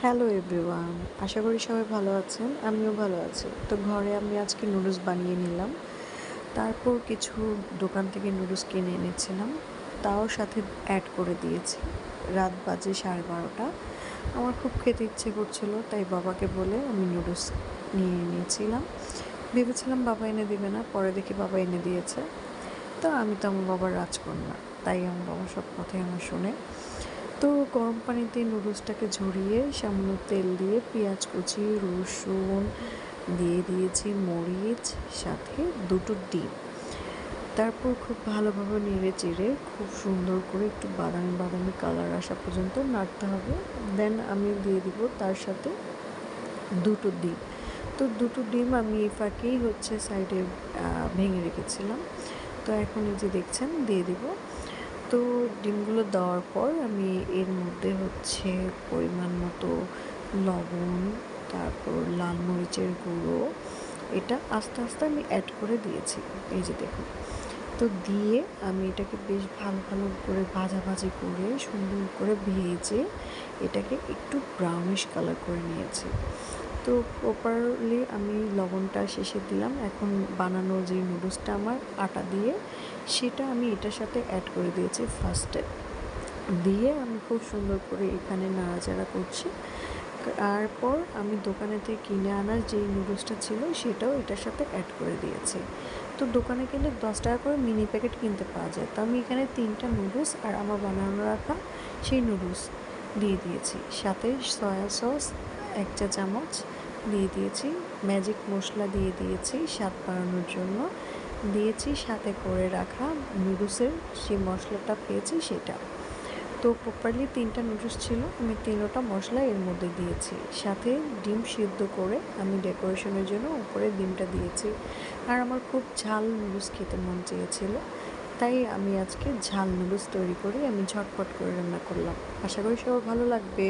Hello everyone, আশা করি সবাই ভালো আছেন। আমিও ভালো আছি। তো ঘরে আমি আজকে নুডলস বানিয়ে নিলাম। তারপর কিছু দোকান থেকে নুডলস কিনে এনেছিলাম, তাও সাথে অ্যাড করে দিয়েছি। রাত বাজে 12:30। আমার খুব খেতে ইচ্ছে করছিল, তাই বাবাকে বলে আমি নুডলস নিয়ে নিয়েছিলাম। ভেবেছিলাম বাবা এনে দেবে না, পরে দেখি বাবা এনে দিয়েছে। তো আমি তো আমার বাবার রাজকন্যা, তাই আমার বাবা সব কথাই আমার শোনে। তো গরম পানিতে নুডলসটাকে ঝরিয়ে সামান্য তেল দিয়ে পেঁয়াজ কুচি, রসুন দিয়ে দিয়েছি, মরিচ, সাথে দুটো ডিম। তারপর খুব ভালোভাবে নেড়ে চেড়ে খুব সুন্দর করে একটু বাদামি বাদামি কালার আসা পর্যন্ত নাড়তে হবে। দেন আমি দিয়ে দিব তার সাথে দুটো ডিম। তো দুটো ডিম আমি এই ফাঁকেই সাইডে ভেঙে রেখেছিলাম। তো এখন এই যে দেখছেন দিয়ে দিব। তো ডিমগুলো দেওয়ার পর আমি এর মধ্যে পরিমাণ মতো লবণ, তারপর লাল মরিচের গুঁড়ো, এটা আস্তে আস্তে আমি অ্যাড করে দিয়েছি। এই যে দেখুন। তো দিয়ে আমি এটাকে বেশ ভালো ভালো করে ভাজাভাজি করে সুন্দর করে ভেজে এটাকে একটু ব্রাউনিশ কালার করে নিয়েছি। তো প্রপারলি আমি লবণটা শেষে দিলাম। এখন বানানো যে নুডলসটা আমার আটা দিয়ে, সেটা আমি এটার সাথে অ্যাড করে দিয়েছি ফার্স্টে। দিয়ে আমি খুব সুন্দর করে এখানে নাড়াচাড়া করছি। তারপর আমি দোকানে থেকে কিনে আনার যেই নুডলসটা ছিল সেটাও এটার সাথে অ্যাড করে দিয়েছি। তো দোকানে গেলে 10 টাকা করে মিনি প্যাকেট কিনতে পাওয়া যায়। তো আমি এখানে 3টা নুডলস আর আমার বানানো রাখা সেই নুডলস দিয়ে দিয়েছি। সাথে সয়া সস 1 চা চামচ দিয়ে দিয়েছি, ম্যাজিক মশলা দিয়ে দিয়েছি স্বাদ বাড়ানোর জন্য, দিয়েছি সাথে করে রাখা নুডলসের যে মশলাটা পেয়েছি সেটা। তো প্রপারলি 3টা নুডলস ছিল, আমি 3টা মশলা এর মধ্যে দিয়েছি। সাথে ডিম সিদ্ধ করে আমি ডেকোরেশনের জন্য উপরে ডিমটা দিয়েছি। আর আমার খুব ঝাল নুডলস খেতে মন চেয়েছিল, তাই আমি আজকে ঝাল নুডলস তৈরি করে আমি ঝটপট করে রান্না করলাম। আশা করি সবার ভালো লাগবে।